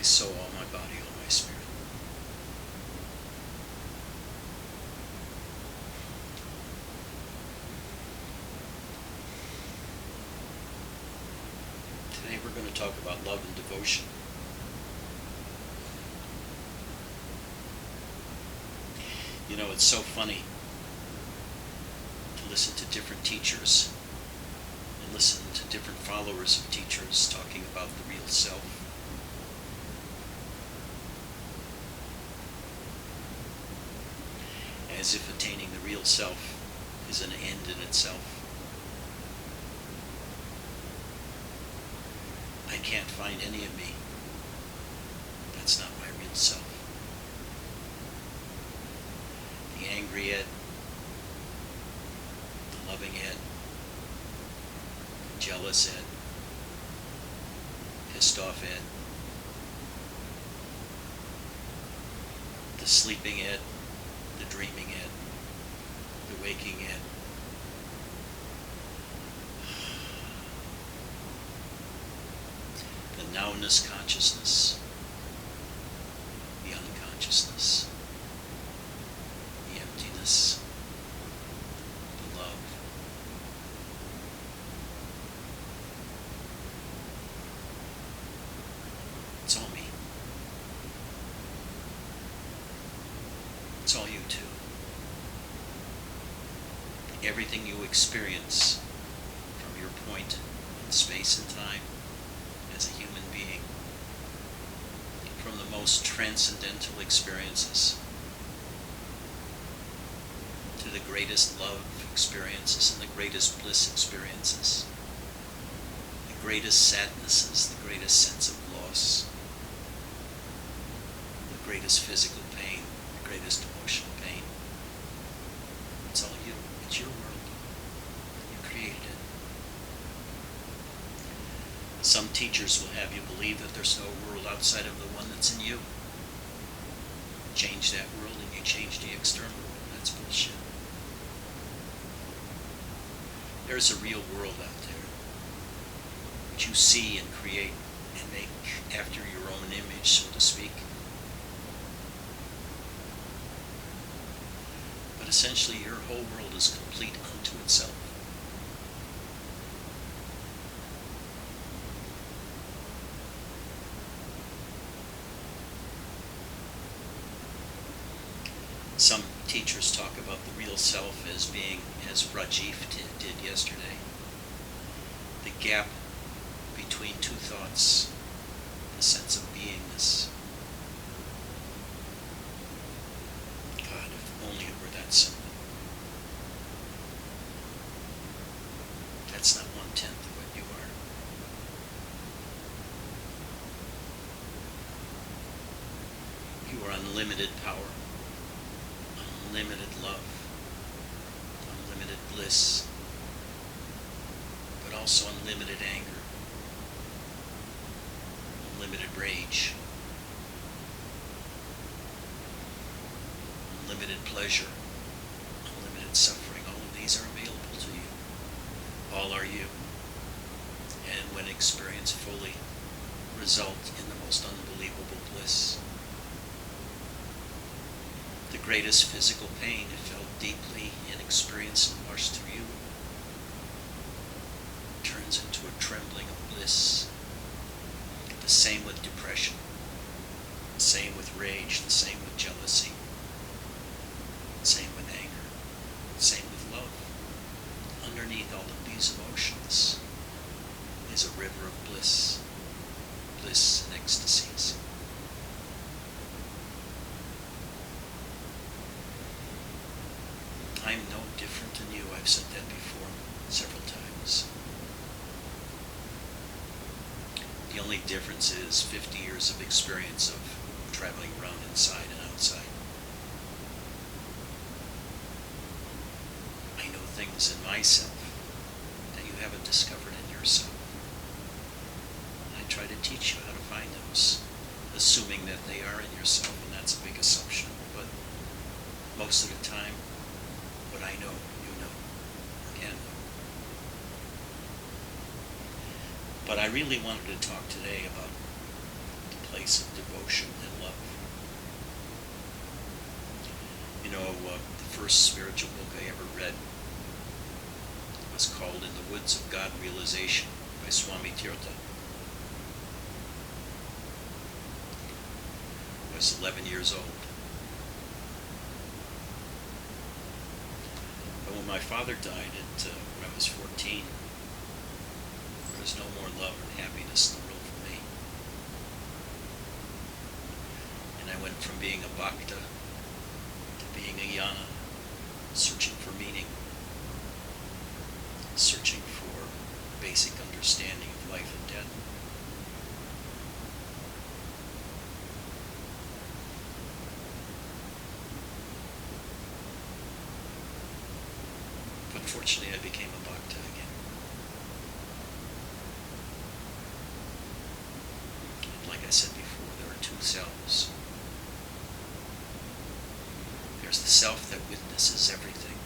soul, all my body, all my spirit. Today we're going to talk about love and devotion. You know, it's so funny to listen to different teachers and listen to different followers of teachers talking about the real self. As if attaining the real self is an end in itself. I can't find any of me. That's not my real self. The angry Ed, the loving Ed, the jealous Ed, pissed off Ed, the sleeping Ed, the dreaming Ed, the waking Ed. The nowness consciousness, the unconsciousness, the emptiness, the love. It's all me. It's all you too. Everything you experience from your point in space and time as a human being, from the most transcendental experiences to the greatest love experiences and the greatest bliss experiences, the greatest sadnesses, the greatest sense of loss, the greatest physical pain, the greatest emotional pain. It's all you. It's your world. You created it. Some teachers will have you believe that there's no world outside of the one that's in you. Change that world and you change the external world. That's bullshit. There's a real world out there which you see and create and make after your own image, so to speak. But essentially your whole world is complete unto itself. Some teachers talk about the real self as being, as Rajiv did yesterday, the gap between two thoughts, the sense of beingness. God, if only it were that simple. That's not 1/10 of what you are. You are unlimited power, unlimited love, unlimited bliss, but also unlimited anger, unlimited rage, unlimited pleasure, unlimited suffering. All of these are available to you. All are you. And when experienced fully, result in the most unbelievable bliss. The greatest physical pain, if felt deeply and experienced and washed through you, turns into a trembling of bliss. The same with depression, the same with rage, the same with jealousy, the same with anger, the same with love. Underneath all of these emotions is a river of bliss, bliss and ecstasies. I'm no different than you. I've said that before several times. The only difference is 50 years of experience of traveling around inside and outside. I know things in myself that you haven't discovered in yourself. I try to teach you how to find those, assuming that they are in yourself, and that's a big assumption. But most of the time, what I know, you know, or can know. But I really wanted to talk today about the place place of devotion and love. You know, the first spiritual book I ever read was called In the Woods of God Realization by Swami Tirtha. I was 11 years old. But when my father died when I was 14, there was no more love and happiness in the world for me. And I went from being a bhakta to being a yana, searching for meaning, searching for basic understanding of life and death. Unfortunately, I became a bhakta again. And like I said before, there are two selves. There's the self that witnesses everything,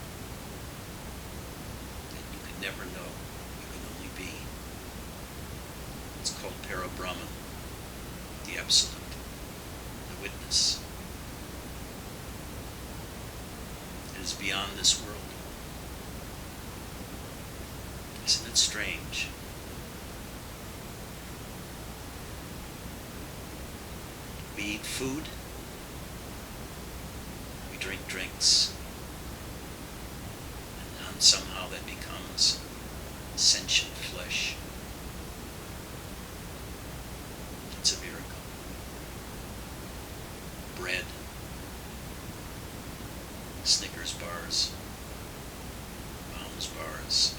and you can never know, you can only be. It's called Parabrahman, the absolute, the witness. It is beyond this world. Isn't it strange? We eat food, we drink drinks, and somehow that becomes sentient flesh. It's a miracle. Bread, Snickers bars, Mounds bars,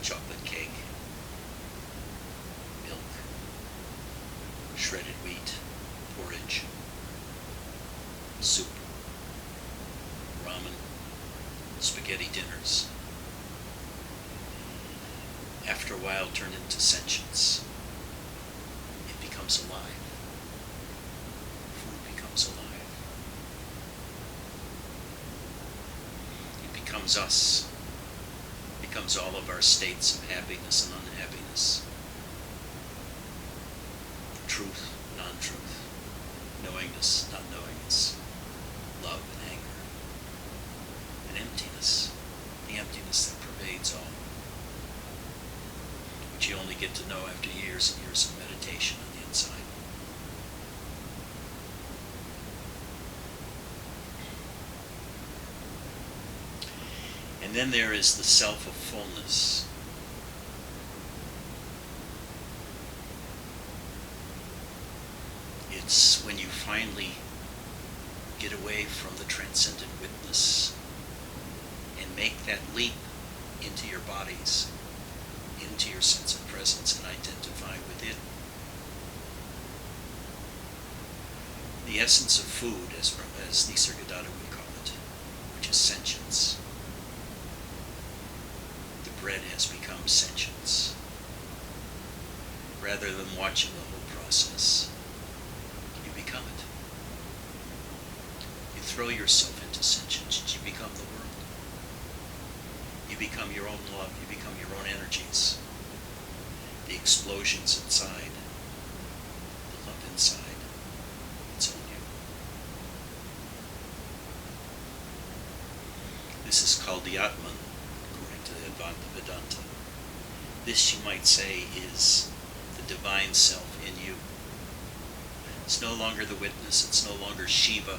chocolate cake, milk, shredded wheat, porridge, soup, ramen, spaghetti dinners. After a while turn into sentience. It becomes alive. Food becomes alive. It becomes us. Becomes all of our states of happiness and unhappiness. Truth, non-truth. Knowingness, not knowingness. Love and anger. And emptiness. The emptiness that pervades all. Which you only get to know after years and years of meditation on the inside. And then there is the self of fullness. It's when you finally get away from the transcendent witness and make that leap into your bodies, into your sense of presence, and identify with it. The essence of food, as Nisargadatta would call it, which is sentience. Bread has become sentience. Rather than watching the whole process, you become it. You throw yourself into sentience, you become the world. You become your own love, you become your own energies. The explosions inside, the love inside, it's all you. This is called the Atman, according to the Advaita Vedanta. This, you might say, is the divine self in you. It's no longer the witness, it's no longer Shiva,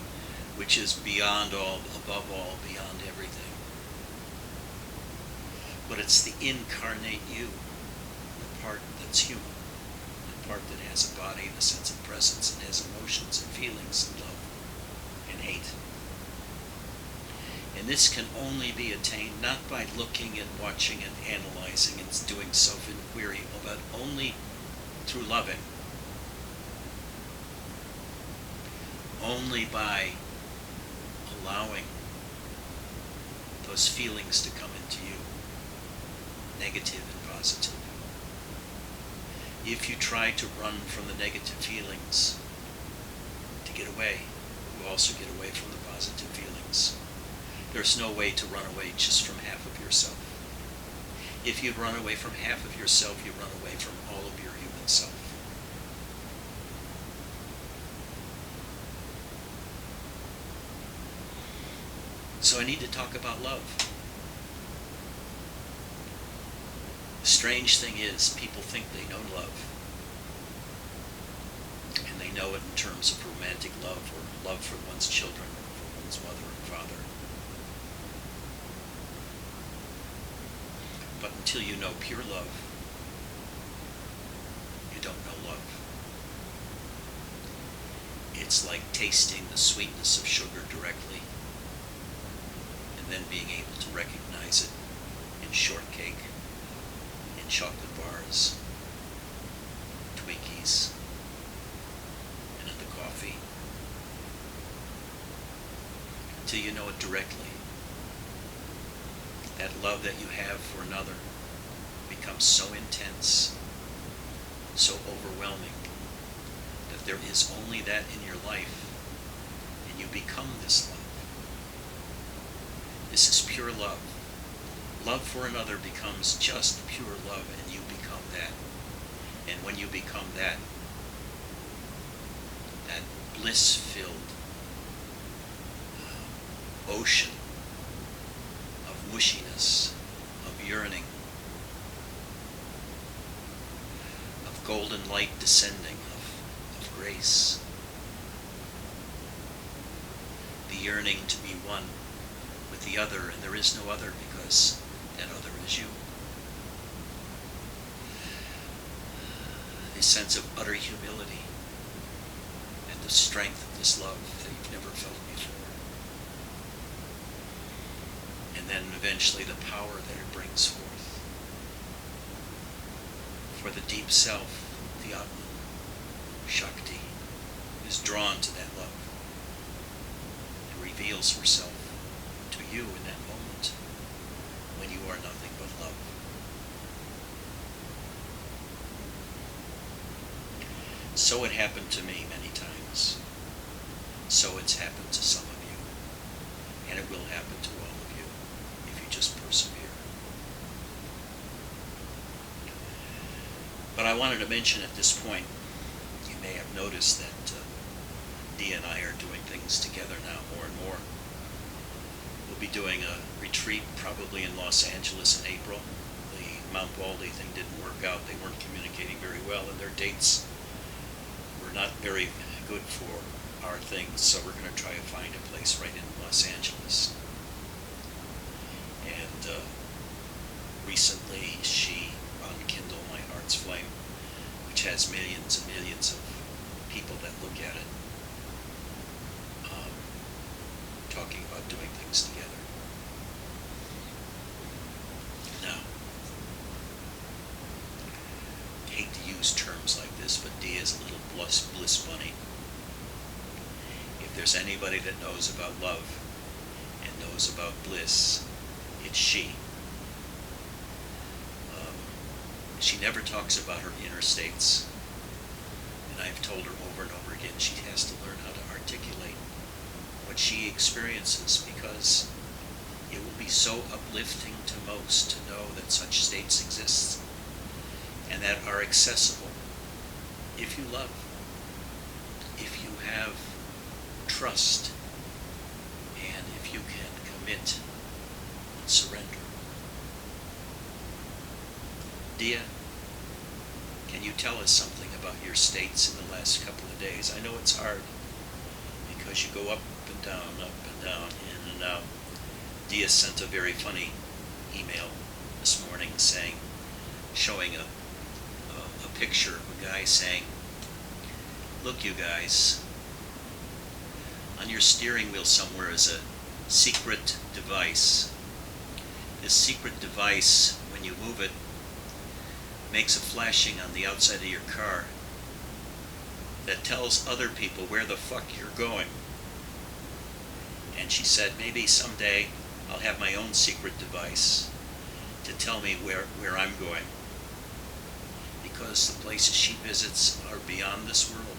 which is beyond all, above all, beyond everything. But it's the incarnate you, the part that's human, the part that has a body and a sense of presence and has emotions and feelings and love and hate. And this can only be attained not by looking and watching and analyzing and doing self-enquiry, but only through loving. Only by allowing those feelings to come into you, negative and positive. If you try to run from the negative feelings to get away, you also get away from the positive feelings. There's no way to run away just from half of yourself. If you run away from half of yourself, you run away from all of your human self. So I need to talk about love. The strange thing is, people think they know love. And they know it in terms of romantic love, or love for one's children, or for one's mother and father. But until you know pure love, you don't know love. It's like tasting the sweetness of sugar directly, and then being able to recognize it in shortcake, in chocolate bars, Twinkies, and in the coffee. Until you know it directly, that love that you have for another becomes so intense, so overwhelming, that there is only that in your life, and you become this love. This is pure love. Love for another becomes just pure love, and you become that. And when you become that, that bliss-filled ocean of mushiness, of yearning, of golden light descending, of grace, the yearning to be one with the other, and there is no other because that other is you. A sense of utter humility and the strength of this love that you've never felt before. And then eventually the power that it brings forth. For the deep self, the Atman, Shakti, is drawn to that love and reveals herself to you in that moment when you are nothing but love. So it happened to me many times. So it's happened to some of you. And it will happen to all of you if you just persevere. But I wanted to mention at this point, you may have noticed that Dia and I are doing things together now more and more. We'll be doing a retreat probably in Los Angeles in April. The Mount Baldy thing didn't work out. They weren't communicating very well, and their dates were not very good for our things, so we're going to try to find a place right in Los Angeles. And recently she, on Kindle, My Heart's Flame, which has millions and millions of people that look at it, talking about doing things together. Now, I hate to use terms like this, but Dia is a little bliss bunny. If there's anybody that knows about love and knows about bliss, it's she. She never talks about her inner states, and I've told her over and over again she has to learn how to articulate what she experiences, because it will be so uplifting to most to know that such states exist and that are accessible if you love, if you have trust, and if you can commit and surrender. Dia, can you tell us something about your states in the last couple of days? I know it's hard because you go up and down, in and out. Dia sent a very funny email this morning showing a picture of a guy saying, "Look, you guys, on your steering wheel somewhere is a secret device. This secret device, when you move it, makes a flashing on the outside of your car that tells other people where the fuck you're going." And she said, maybe someday I'll have my own secret device to tell me where I'm going, because the places she visits are beyond this world.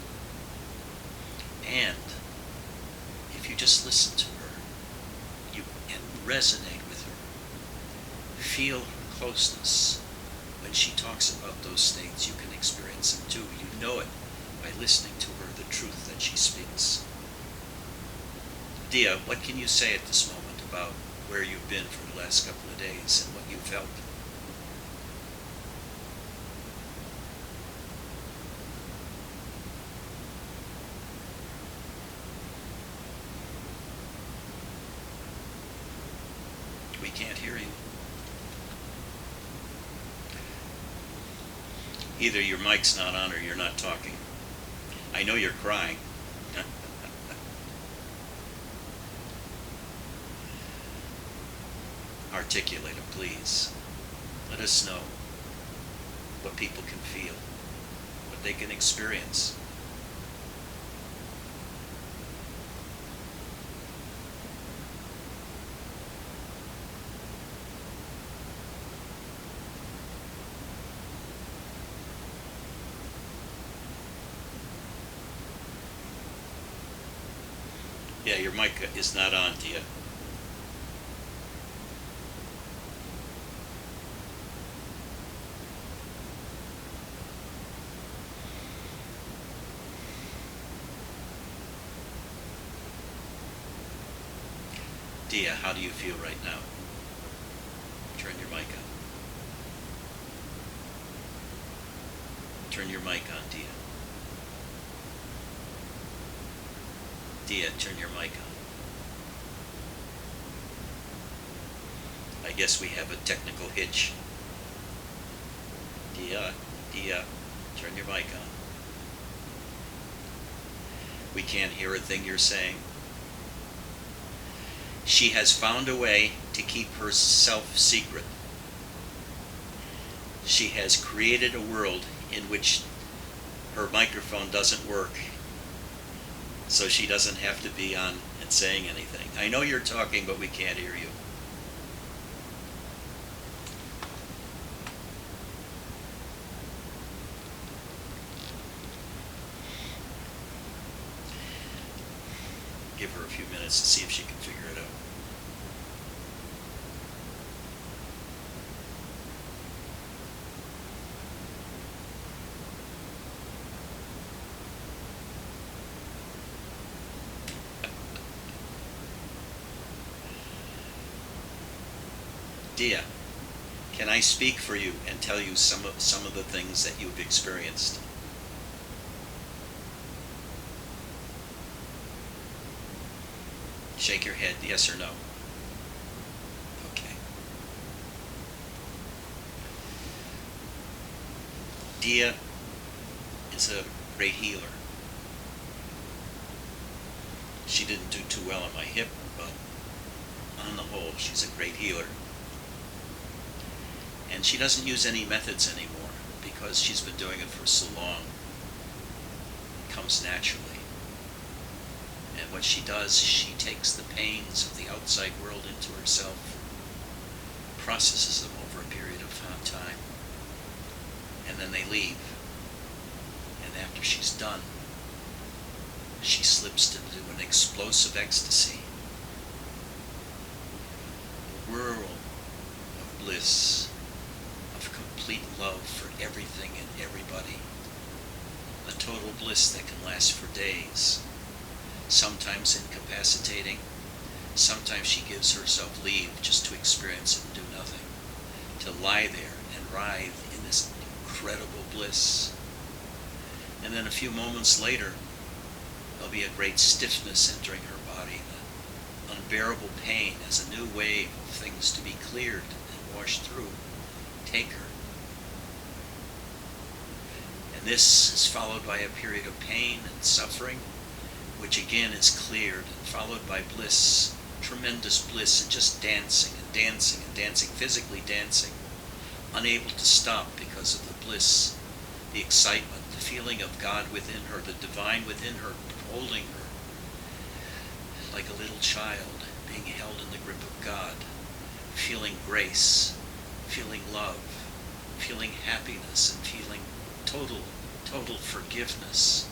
And if you just listen to her, and resonate with her, feel her closeness, when she talks about those states, you can experience them too. You know it by listening to her, the truth that she speaks. Dia, what can you say at this moment? about where you've been for the last couple of days and what you felt. We can't hear you. Either your mic's not on or you're not talking. I know you're crying. Articulate it, please. Let us know what people can feel, what they can experience. Yeah, your mic is not on, Tia. Dia, how do you feel right now? Turn your mic on. Turn your mic on, Dia. Dia, turn your mic on. I guess we have a technical hitch. Dia, turn your mic on. We can't hear a thing you're saying. She has found a way to keep herself secret. She has created a world in which her microphone doesn't work, so she doesn't have to be on and saying anything. I know you're talking, but we can't hear you. Give her a few minutes to see if she can figure it out. Dia, can I speak for you and tell you some of the things that you've experienced? Shake your head, yes or no. Okay. Dia is a great healer. She didn't do too well on my hip, but on the whole, she's a great healer. And she doesn't use any methods anymore because she's been doing it for so long. It comes naturally. And what she does, she takes the pains of the outside world into herself, processes them over a period of time, and then they leave. And after she's done, she slips into an explosive ecstasy, a whirl of bliss, of complete love for everything and everybody, a total bliss that can last for days, sometimes incapacitating, sometimes she gives herself leave just to experience it and do nothing, to lie there and writhe in this incredible bliss. And then a few moments later, there'll be a great stiffness entering her body, an unbearable pain as a new wave of things to be cleared and washed through take her. And this is followed by a period of pain and suffering, which again is cleared, and followed by bliss, tremendous bliss, and just dancing and dancing and dancing, physically dancing, unable to stop because of the bliss, the excitement, the feeling of God within her, the divine within her, holding her like a little child being held in the grip of God, feeling grace, feeling love, feeling happiness, and feeling total forgiveness,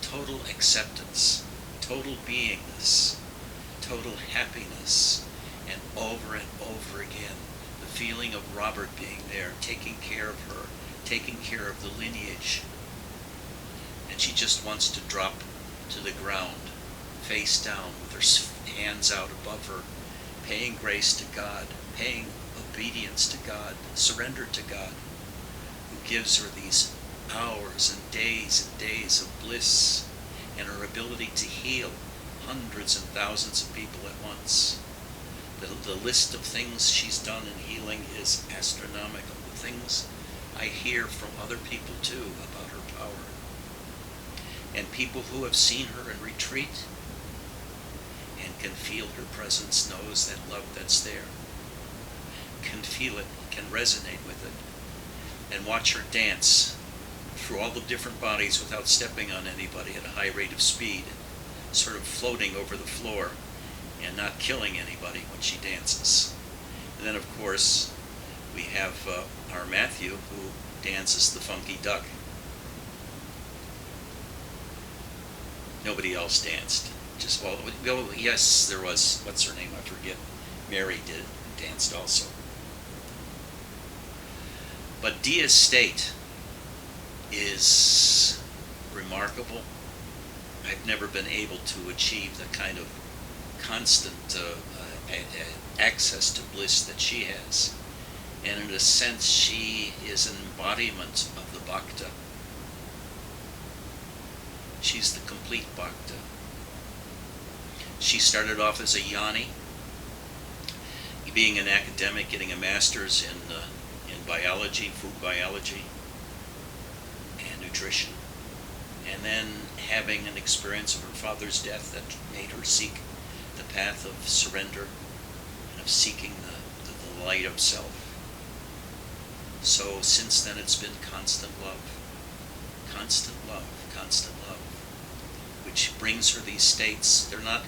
total acceptance, total beingness, total happiness, and over again, the feeling of Robert being there, taking care of her, taking care of the lineage. And she just wants to drop to the ground, face down, with her hands out above her, paying grace to God, paying obedience to God, surrender to God, who gives her these hours and days of bliss and her ability to heal hundreds and thousands of people at once. The list of things she's done in healing is astronomical. The things I hear from other people too about her power. And people who have seen her in retreat and can feel her presence, knows that love that's there, can feel it, can resonate with it, and watch her dance through all the different bodies without stepping on anybody at a high rate of speed, sort of floating over the floor and not killing anybody when she dances. And then, of course, we have our Matthew, who dances the funky duck. Nobody else danced. Just, well, yes, there was, what's her name? I forget. Mary danced also. But Dia's state is remarkable. I've never been able to achieve the kind of constant access to bliss that she has. And in a sense, she is an embodiment of the Bhakta. She's the complete Bhakta. She started off as a Yanni, being an academic, getting a master's in biology, food biology, and nutrition. And then having an experience of her father's death that made her seek the path of surrender and of seeking the light of self. So since then it's been constant love, which brings her these states. They're not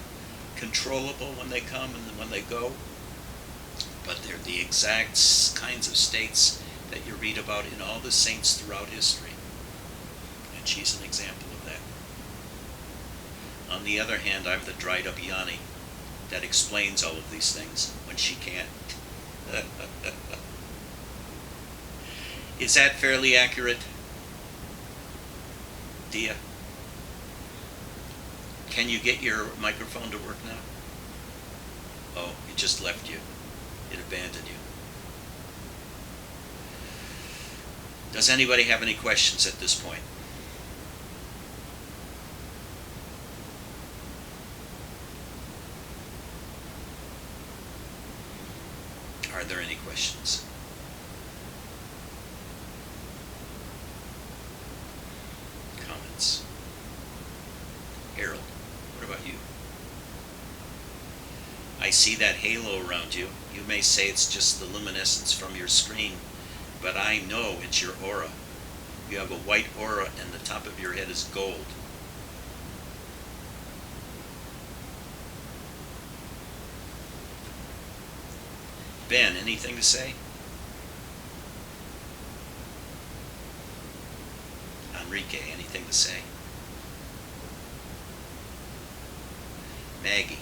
controllable when they come and when they go, but they're the exact kinds of states that you read about in all the saints throughout history. And she's an example of that. On the other hand, I'm the dried up Yanni that explains all of these things when she can't. Is that fairly accurate, Dia? Can you get your microphone to work now? Oh, it just left you. It abandoned you. Does anybody have any questions at this point? Are there any questions? Comments? Harold, what about you? I see that halo around you. You may say it's just the luminescence from your screen, but I know it's your aura. You have a white aura and the top of your head is gold. Ben, anything to say? Enrique, anything to say? Maggie.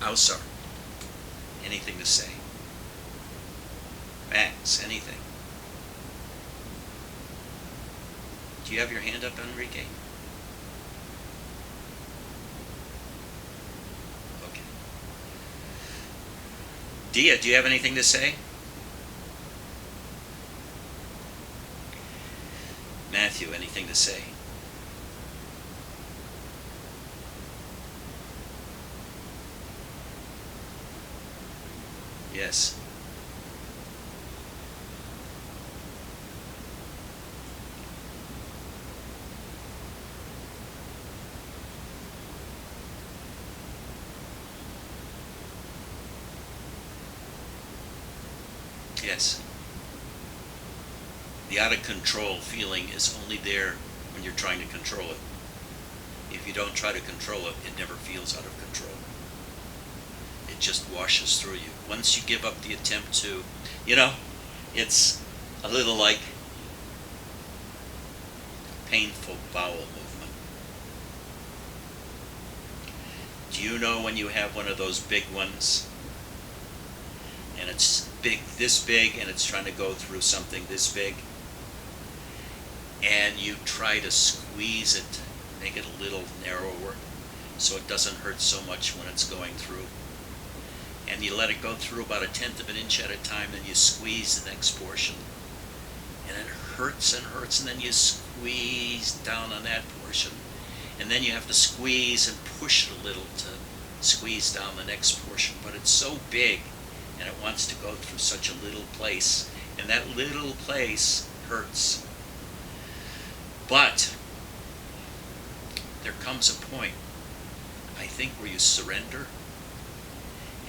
Ausar, anything to say? Max, anything? Do you have your hand up, Enrique? Okay. Dia, do you have anything to say? Matthew, anything to say? Yes. Yes. The out of control feeling is only there when you're trying to control it. If you don't try to control it, it never feels out of control. It just washes through you. Once you give up the attempt to, it's a little like painful bowel movement. Do you know when you have one of those big ones and it's big, this big, and it's trying to go through something this big, and you try to squeeze it Make it a little narrower so it doesn't hurt so much when it's going through. And you let it go through about 1/10 of an inch at a time, then you squeeze the next portion. And it hurts and hurts, and then you squeeze down on that portion. And then you have to squeeze and push it a little to squeeze down the next portion. But it's so big, and it wants to go through such a little place. And that little place hurts. But there comes a point, I think, where you surrender,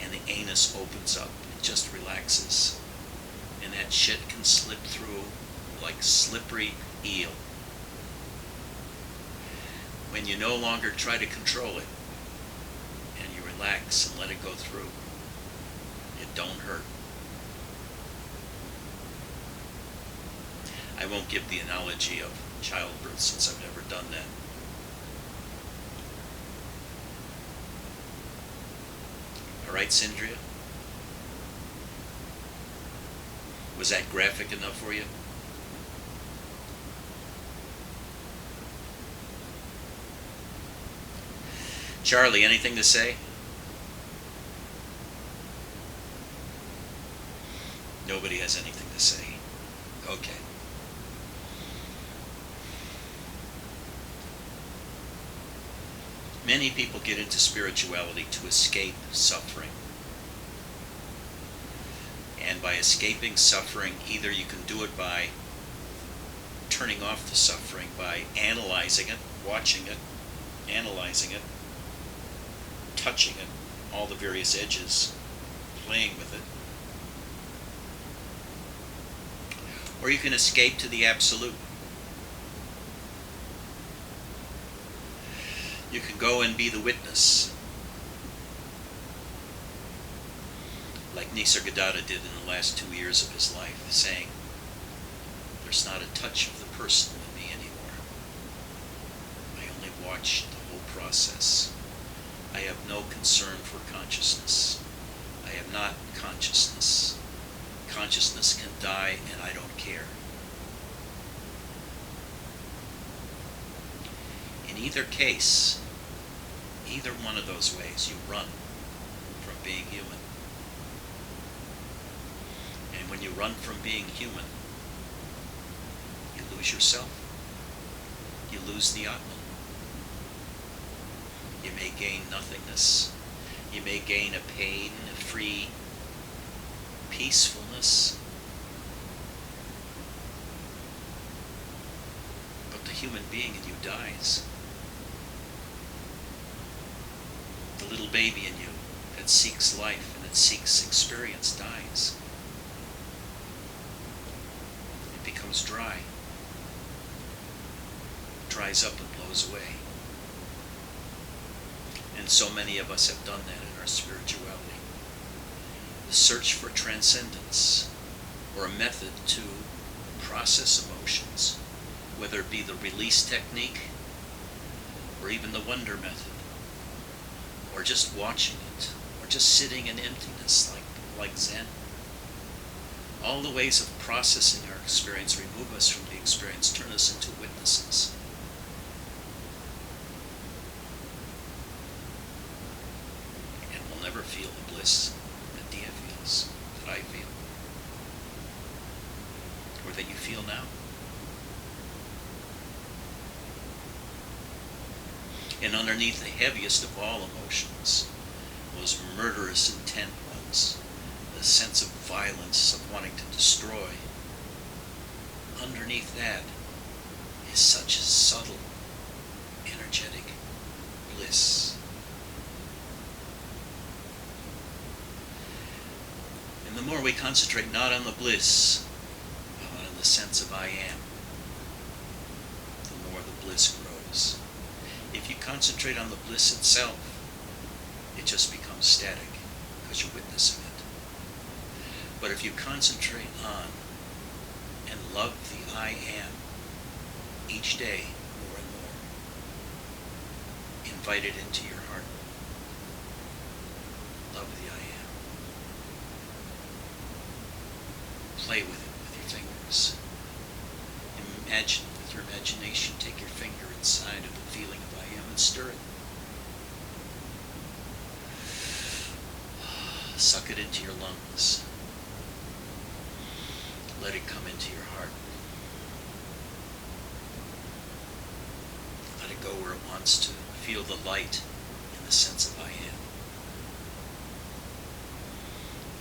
and the anus opens up. It just relaxes. And that shit can slip through like slippery eel. When you no longer try to control it, and you relax and let it go through, it don't hurt. I won't give the analogy of childbirth since I've never done that. All right, Sindria? Was that graphic enough for you? Charlie, anything to say? Nobody has anything to say. Okay. Many people get into spirituality to escape suffering. And by escaping suffering, either you can do it by turning off the suffering, by analyzing it, watching it, analyzing it, touching it, all the various edges, playing with it. Or you can escape to the absolute. You can go and be the witness, like Nisargadatta did in the last 2 years of his life, saying, there's not a touch of the person in me anymore. I only watch the whole process. I have no concern for consciousness. I am not consciousness. Consciousness can die and I don't care. In either case, either one of those ways, you run from being human. And when you run from being human, you lose yourself. You lose the Atman. You may gain nothingness. You may gain a pain, a free peacefulness. But the human being in you dies. The little baby in you that seeks life and that seeks experience dies. It becomes dry. Dries up and blows away. And so many of us have done that in our spirituality. The search for transcendence, or a method to process emotions, whether it be the release technique, or even the wonder method, or just watching it, or just sitting in emptiness like Zen. All the ways of processing our experience remove us from the experience, turn us into witnesses. And we'll never feel the bliss that Dia feels, that I feel, or that you feel now. And underneath the heaviest of all emotions, those murderous intent ones, the sense of violence, of wanting to destroy, underneath that is such a subtle, energetic bliss. And the more we concentrate not on the bliss, but on the sense of I am, the more the bliss grows. If you concentrate on the bliss itself, it just becomes static because you're witnessing it. But if you concentrate on and love the I am each day more and more, invite it into your heart. Love the I am. Play with it with your fingers. Imagine with your imagination, take your finger inside of the feeling Suck it into your lungs. Let it come into your heart. Let it go where it wants to. Feel the light in the sense of I am.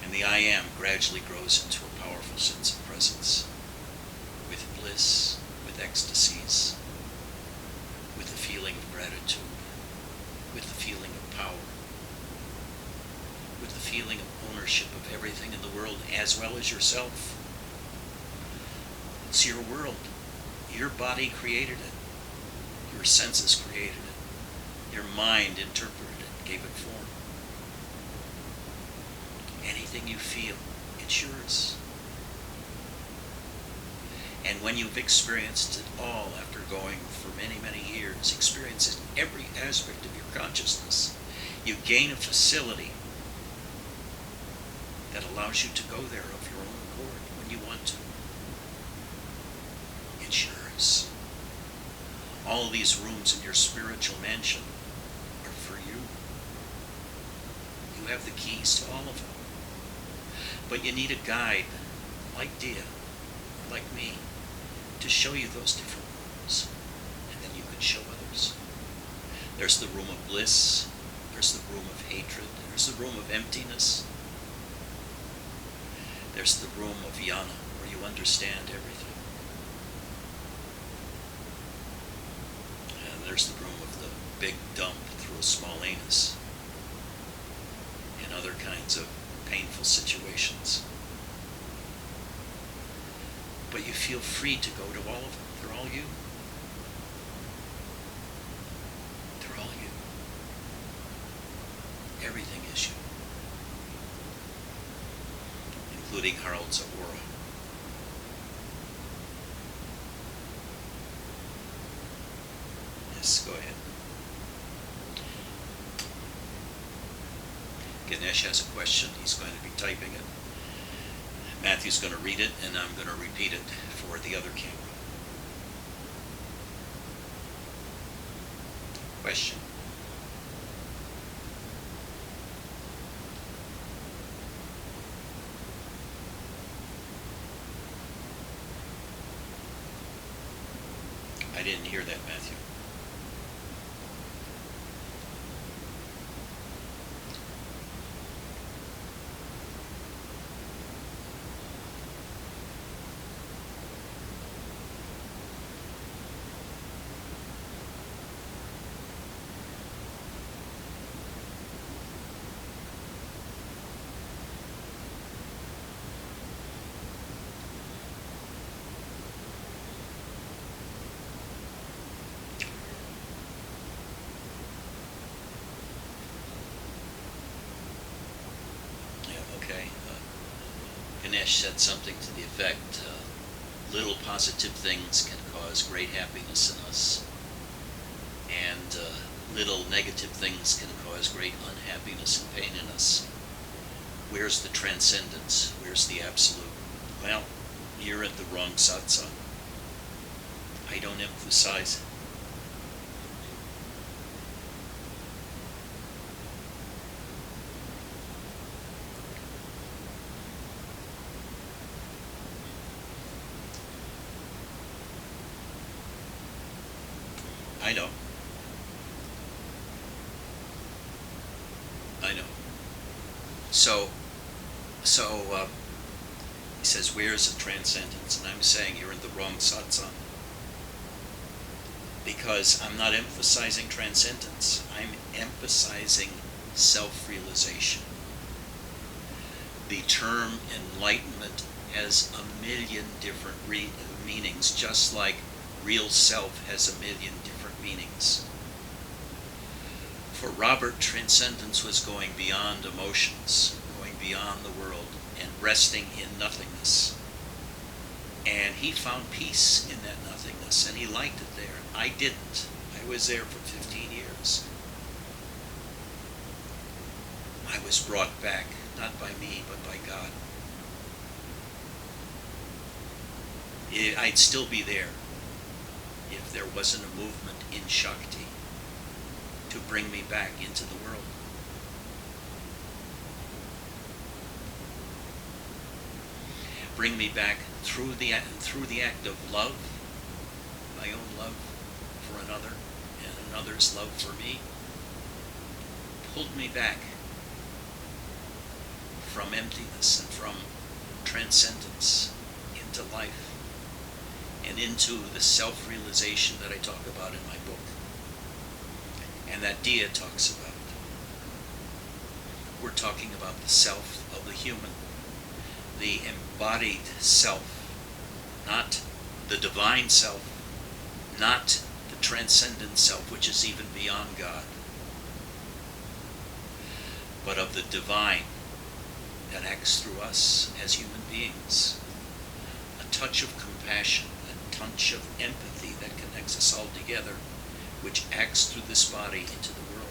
And the I am gradually grows into a powerful sense of presence, with bliss, with ecstasies, with the feeling of gratitude, with the feeling of power, with the feeling of ownership of everything in the world as well as yourself. It's your world. Your body created it. Your senses created it. Your mind interpreted it, gave it form. Anything you feel, it's yours. And when you've experienced it all after going for many, many years, experiencing every aspect of your consciousness, you gain a facility that allows you to go there of your own accord when you want to. It's yours. All these rooms in your spiritual mansion are for you. You have the keys to all of them. But you need a guide, like Dia, like me, to show you those different rooms. And then you can show others. There's the room of bliss. There's the room of hatred. There's the room of emptiness. There's the room of jnana, where you understand everything. And there's the room of the big dump through a small anus. And other kinds of painful situations. But you feel free to go to all of them. They're all you. They're all you. Everything is you. Including Harold's aura. Yes, go ahead. Ganesh has a question. He's going to be typing it. Matthew's going to read it, and I'm going to repeat it for the other camera. Question? I didn't hear that, Matthew. Ganesh said something to the effect, little positive things can cause great happiness in us, and little negative things can cause great unhappiness and pain in us. Where's the transcendence? Where's the absolute? Well, you're at the wrong satsang. I don't emphasize it. I know. So he says, where's the transcendence? And I'm saying you're in the wrong satsang. Because I'm not emphasizing transcendence. I'm emphasizing self-realization. The term enlightenment has a million different meanings, just like real self has a million different meanings. For Robert, transcendence was going beyond emotions, going beyond the world, and resting in nothingness. And he found peace in that nothingness, and he liked it there. I didn't. I was there for 15 years. I was brought back, not by me, but by God. I'd still be there if there wasn't a movement in Shakti to bring me back into the world. bring me back through the act of love, my own love for another, and another's love for me, pulled me back from emptiness and from transcendence into life and into the self-realization that I talk about in my book and that Dia talks about. We're talking about the self of the human, the embodied self, not the divine self, not the transcendent self, which is even beyond God, but of the divine that acts through us as human beings. A touch of compassion, a touch of empathy that connects us all together, which acts through this body into the world.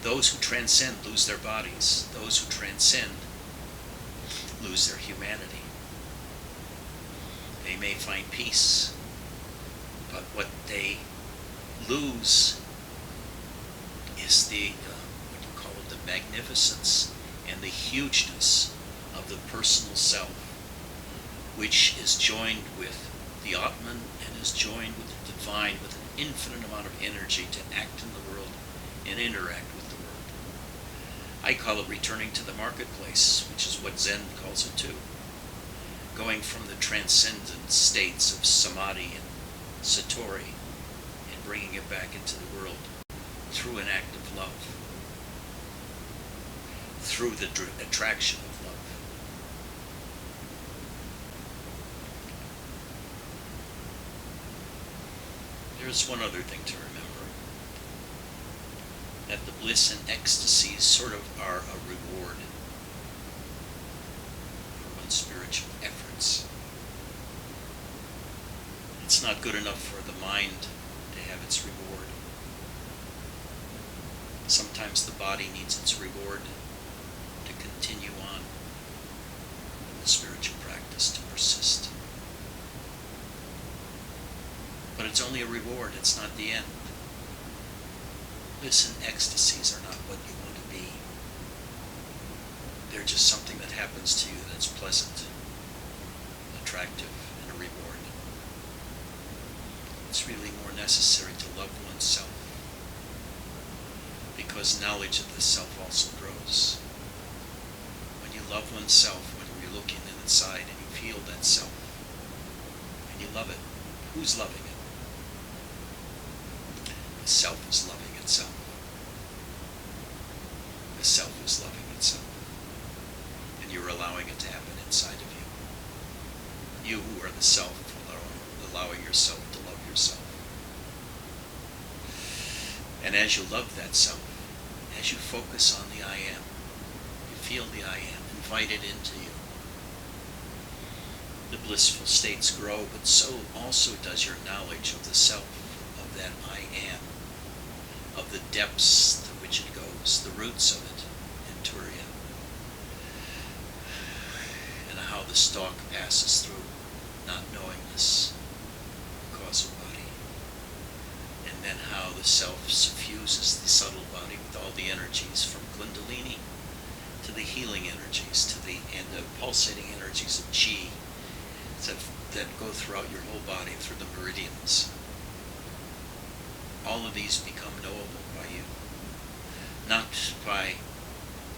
Those who transcend lose their bodies. Those who transcend lose their humanity. They may find peace, but what they lose is the magnificence and the hugeness of the personal self, which is joined with the Atman and is joined with the divine with an infinite amount of energy to act in the world and interact with the world. I call it returning to the marketplace, which is what Zen calls it too. Going from the transcendent states of samadhi and satori and bringing it back into the world through an act of love, through the attraction of love. There's one other thing to remember, that the bliss and ecstasies sort of are a reward for one's spiritual efforts. It's not good enough for the mind to have its reward. Sometimes the body needs its reward to continue on in the spiritual practice, to persist. But it's only a reward, it's not the end. Bliss and ecstasies are not what you want to be. They're just something that happens to you that's pleasant, attractive, and a reward. It's really more necessary to love oneself, because knowledge of the self also grows. When you love oneself, when you're looking inside and you feel that self, and you love it, who's loving it? The self is loving itself. The self is loving itself. And you're allowing it to happen inside of you. You who are the self, allowing yourself to love yourself. And as you love that self, as you focus on the I am, you feel the I am, invite it into you. The blissful states grow, but so also does your knowledge of the self, of that I am, of the depths to which it goes, the roots of it in Turiya, and how the stalk passes through not knowingness, causal body, and then how the self suffuses the subtle body with all the energies from Kundalini to the healing energies, to the pulsating energies of Chi that go throughout your whole body through the meridians. All of these become knowable by you, not by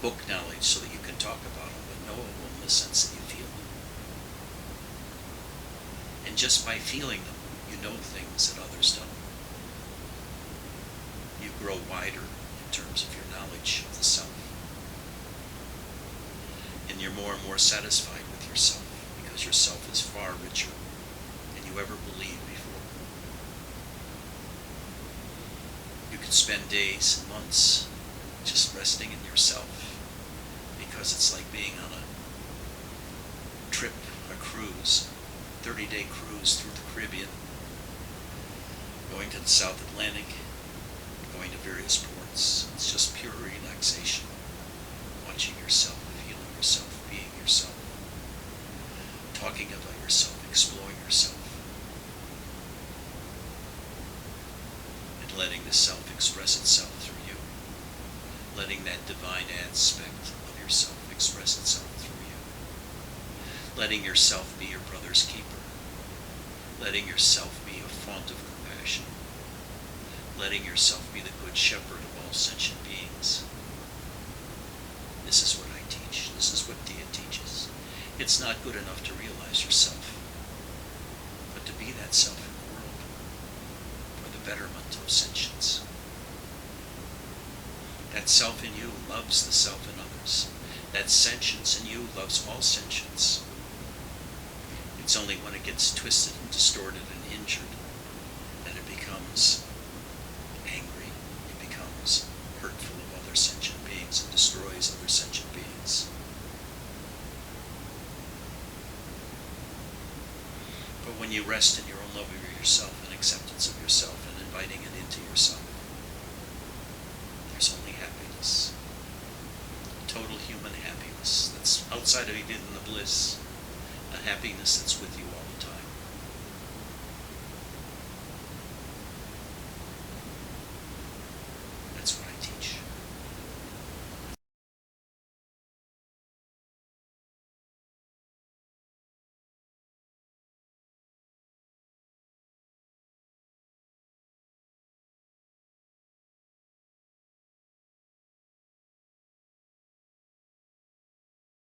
book knowledge so that you can talk about them, but knowable in the sense that you feel them. And just by feeling them, you know things that others don't. You grow wider in terms of your knowledge of the self. And you're more and more satisfied with yourself, because yourself is far richer than you ever believed before. You can spend days and months just resting in yourself, because it's like being on a trip, a cruise, 30-day cruise through the Caribbean, going to the South Atlantic, going to various ports. It's just pure relaxation, watching yourself, feeling yourself, being yourself, talking about yourself, exploring yourself, and letting the self express itself through you, letting that divine aspect of yourself express itself through you. letting yourself be your brother's keeper, letting yourself be a font of compassion, letting yourself be the good shepherd of all sentient beings. This is what I teach. This is what Dia teaches. It's not good enough to realize yourself, but to be that self in the world for the betterment of sentience. That self in you loves the self in others. That sentience in you loves all sentience. It's only when it gets twisted and distorted and injured that it becomes angry, it becomes hurtful of other sentient beings and destroys other sentient beings. But when you rest in your own love of yourself and acceptance of yourself and inviting it into yourself, there's only happiness. Total human happiness that's outside of even the bliss. A happiness that's with you all the time.